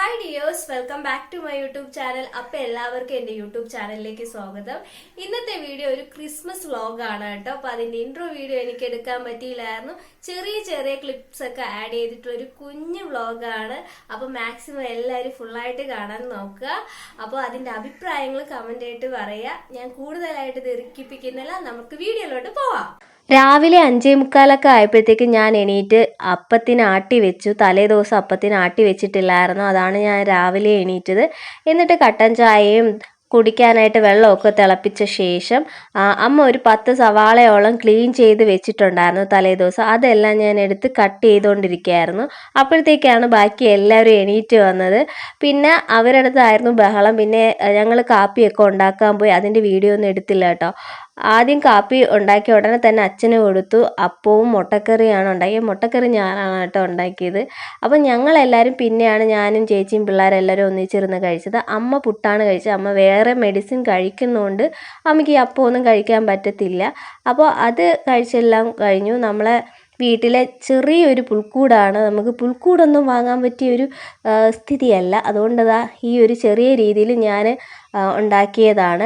Hi dears, welcome back to my YouTube channel. അപ്പോൾ എല്ലാവർക്കും എൻ്റെ യൂട്യൂബ് ചാനലിലേക്ക് സ്വാഗതം. ഇന്നത്തെ വീഡിയോ ഒരു ക്രിസ്മസ് വ്ലോഗാണ് കേട്ടോ. അപ്പോൾ അതിൻ്റെ ഇൻട്രോ വീഡിയോ എനിക്ക് എടുക്കാൻ പറ്റിയില്ലായിരുന്നു. ചെറിയ ചെറിയ ക്ലിപ്സ് ഒക്കെ ആഡ് ചെയ്തിട്ടുള്ള ഒരു കുഞ്ഞു വ്ലോഗാണ്. അപ്പോൾ മാക്സിമം എല്ലാവരും ഫുള്ളായിട്ട് കാണാൻ നോക്കുക. അപ്പോൾ അതിൻ്റെ അഭിപ്രായങ്ങൾ കമൻ്റ് ആയിട്ട് പറയുക. ഞാൻ കൂടുതലായിട്ട് ദീർഘിപ്പിക്കുന്നില്ല, നമുക്ക് വീഡിയോയിലോട്ട് പോവാം. രാവിലെ 5:45 ആയപ്പോഴത്തേക്ക് ഞാൻ എണീറ്റ് അപ്പത്തിന് ആട്ടി വെച്ചു. തലേ ദിവസം അപ്പത്തിന് ആട്ടി വെച്ചിട്ടില്ലായിരുന്നു, അതാണ് ഞാൻ രാവിലെ എണീറ്റത്. എന്നിട്ട് കട്ടൻ ചായയും കുടിക്കാനായിട്ട് വെള്ളമൊക്കെ തിളപ്പിച്ച ശേഷം അമ്മ ഒരു 10 സവാളയോളം ക്ലീൻ ചെയ്ത് വെച്ചിട്ടുണ്ടായിരുന്നു തലേ ദിവസം. അതെല്ലാം ഞാൻ എടുത്ത് കട്ട് ചെയ്തുകൊണ്ടിരിക്കുകയായിരുന്നു. അപ്പോഴത്തേക്കാണ് ബാക്കി എല്ലാവരും എണീറ്റ് വന്നത്. പിന്നെ അവരുടെ അടുത്തായിരുന്നു ബഹളം. പിന്നെ ഞങ്ങൾ കാപ്പിയൊക്കെ ഉണ്ടാക്കാൻ പോയി. അതിൻ്റെ വീഡിയോ ഒന്നും എടുത്തില്ല കേട്ടോ. ആദ്യം കാപ്പി ഉണ്ടാക്കിയ ഉടനെ തന്നെ അച്ഛന് കൊടുത്തു. അപ്പവും മുട്ടക്കറിയാണ് ഉണ്ടാക്കിയത്. മുട്ടക്കറി ഞാനാണ് കേട്ടോ ഉണ്ടാക്കിയത്. അപ്പം ഞങ്ങളെല്ലാവരും പിന്നെയാണ് ഞാനും ചേച്ചിയും പിള്ളേരെല്ലാവരും ഒന്നിച്ചിരുന്ന് കഴിച്ചത്. അമ്മ പുട്ടാണ് കഴിച്ചത്. അമ്മ വേറെ മെഡിസിൻ കഴിക്കുന്നതുകൊണ്ട് അമ്മയ്ക്ക് ഈ അപ്പമൊന്നും കഴിക്കാൻ പറ്റത്തില്ല. അപ്പോൾ അത് കഴിച്ചെല്ലാം കഴിഞ്ഞു. നമ്മളെ വീട്ടിലെ ചെറിയൊരു പുൽക്കൂടാണ്. നമുക്ക് പുൽക്കൂടൊന്നും വാങ്ങാൻ പറ്റിയൊരു സ്ഥിതിയല്ല. അതുകൊണ്ടതാ ഈ ഒരു ചെറിയ രീതിയിൽ ഞാൻ ഉണ്ടാക്കിയതാണ്.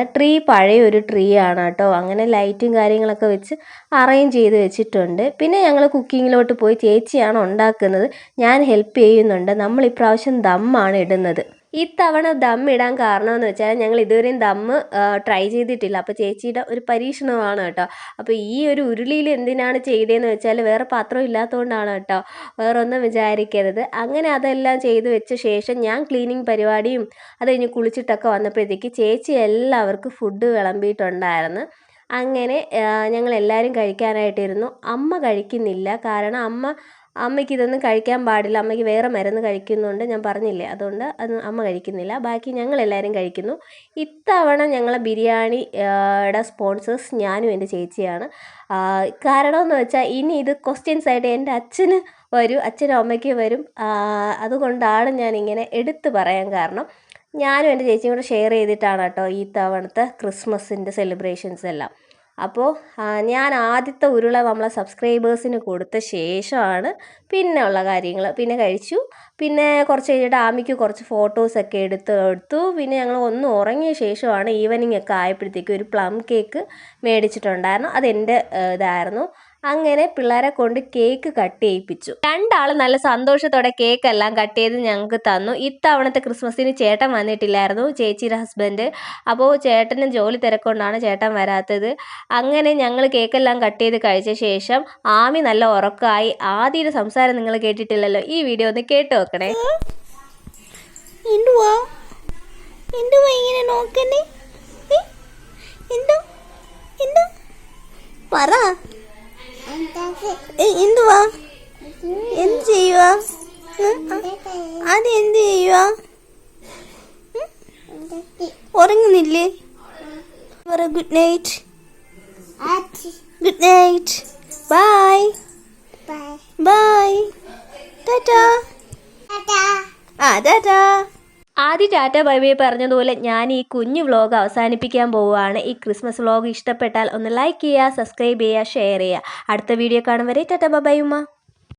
പഴയ ഒരു ട്രീ ആണ് കേട്ടോ. അങ്ങനെ ലൈറ്റും കാര്യങ്ങളൊക്കെ വെച്ച് അറേഞ്ച് ചെയ്ത് വെച്ചിട്ടുണ്ട്. പിന്നെ ഞങ്ങൾ കുക്കിങ്ങിലോട്ട് പോയി. ചേച്ചിയാണ് ഉണ്ടാക്കുന്നത്, ഞാൻ ഹെൽപ്പ് ചെയ്യുന്നുണ്ട്. നമ്മൾ ഇപ്രാവശ്യം ദമ്മാണ് ഇടുന്നത്. ഇത്തവണ ദം ഇടാൻ കാരണം എന്ന് വെച്ചാൽ ഞങ്ങൾ ഇതുവരെയും ദമ്മ് ട്രൈ ചെയ്തിട്ടില്ല. അപ്പോൾ ചേച്ചിയുടെ ഒരു പരീക്ഷണമാണ് കേട്ടോ. അപ്പോൾ ഈ ഒരു ഉരുളിയിൽ എന്തിനാണ് ചെയ്തതെന്ന് വെച്ചാൽ വേറെ പാത്രം ഇല്ലാത്തതുകൊണ്ടാണ് കേട്ടോ, വേറെ ഒന്നും വിചാരിക്കരുത്. അങ്ങനെ അതെല്ലാം ചെയ്ത് വെച്ച ശേഷം ഞാൻ ക്ലീനിങ് പരിപാടിയും അത് കഴിഞ്ഞ് കുളിച്ചിട്ടൊക്കെ വന്നപ്പോഴത്തേക്ക് ചേച്ചി എല്ലാവർക്കും ഫുഡ് വിളമ്പിയിട്ടുണ്ടായിരുന്നു. അങ്ങനെ ഞങ്ങളെല്ലാവരും കഴിക്കാനായിട്ടിരുന്നു. അമ്മ കഴിക്കുന്നില്ല, കാരണം അമ്മയ്ക്ക് ഇതൊന്നും കഴിക്കാൻ പാടില്ല. അമ്മയ്ക്ക് വേറെ മരുന്ന് കഴിക്കുന്നുണ്ട്, ഞാൻ പറഞ്ഞില്ലേ, അതുകൊണ്ട് അത് അമ്മ കഴിക്കുന്നില്ല. ബാക്കി ഞങ്ങളെല്ലാവരും കഴിക്കുന്നു. ഇത്തവണ ഞങ്ങളെ ബിരിയാണിയുടെ സ്പോൺസേഴ്സ് ഞാനും എൻ്റെ ചേച്ചിയാണ്. കാരണമെന്ന് വെച്ചാൽ ഇനി ഇത് ക്വസ്റ്റ്യൻസ് ആയിട്ട് എൻ്റെ അച്ഛന് വരും, അച്ഛനും അമ്മയ്ക്ക് വരും. അതുകൊണ്ടാണ് ഞാനിങ്ങനെ എടുത്തു പറയാൻ കാരണം. ഞാനും എൻ്റെ ചേച്ചിയും കൂടെ ഷെയർ ചെയ്തിട്ടാണ് കേട്ടോ ഈ തവണത്തെ ക്രിസ്മസിൻ്റെ സെലിബ്രേഷൻസ് എല്ലാം. അപ്പോൾ ഞാൻ ആദ്യത്തെ ഉരുള നമ്മളെ സബ്സ്ക്രൈബേഴ്സിന് കൊടുത്ത ശേഷമാണ് പിന്നെ ഉള്ള കാര്യങ്ങൾ. പിന്നെ കഴിച്ചു. പിന്നെ കുറച്ച് കഴിഞ്ഞിട്ട് ആമിക്ക് കുറച്ച് ഫോട്ടോസൊക്കെ എടുത്തു. പിന്നെ ഞങ്ങൾ ഒന്ന് ഉറങ്ങിയ ശേഷമാണ് ഈവനിങ് ഒക്കെ ആയപ്പോഴത്തേക്കും ഒരു പ്ലം കേക്ക് മേടിച്ചിട്ടുണ്ടായിരുന്നു. അതെൻ്റെ ഇതായിരുന്നു. അങ്ങനെ പിള്ളേരെ കൊണ്ട് കേക്ക് കട്ട് ചെയ്യിപ്പിച്ചു. രണ്ടാൾ നല്ല സന്തോഷത്തോടെ കേക്കെല്ലാം കട്ട് ചെയ്ത് ഞങ്ങൾക്ക് തന്നു. ഇത്തവണത്തെ ക്രിസ്മസിന് ചേട്ടൻ വന്നിട്ടില്ലായിരുന്നു, ചേച്ചിയുടെ ഹസ്ബൻഡ്. അപ്പോൾ ചേട്ടന് ജോലി തിരക്കൊണ്ടാണ് ചേട്ടൻ വരാത്തത്. അങ്ങനെ ഞങ്ങൾ കേക്കെല്ലാം കട്ട് ചെയ്ത് കഴിച്ച ശേഷം ആമി നല്ല ഉറക്കമായി. ആദ്യയുടെ സംസാരം നിങ്ങൾ കേട്ടിട്ടില്ലല്ലോ, ഈ വീഡിയോ ഒന്ന് കേട്ട് വെക്കണേ. എന്തുവാ ഇങ്ങനെ നോക്കണേ? എന്തോ പറ. എന്തുവാ എന്ത് ചെയ്യുവാ? അതെന്ത് ചെയ്യുവാ? ഉറങ്ങുന്നില്ലേ? പറ good night. Good night. Bye bye. Tata. Tata. ആദ്യം ടാറ്റ ബൈ ബൈ പറഞ്ഞതുപോലെ ഞാൻ ഈ കുഞ്ഞു വ്ലോഗ് അവസാനിപ്പിക്കാൻ പോവുകയാണ്. ഈ ക്രിസ്മസ് വ്ലോഗ് ഇഷ്ടപ്പെട്ടാൽ ഒന്ന് ലൈക്ക് ചെയ്യുക, സബ്സ്ക്രൈബ് ചെയ്യുക, ഷെയർ ചെയ്യുക. അടുത്ത വീഡിയോ കാണും വരെ ടാറ്റ ബൈ ബൈ ഉമ്മ.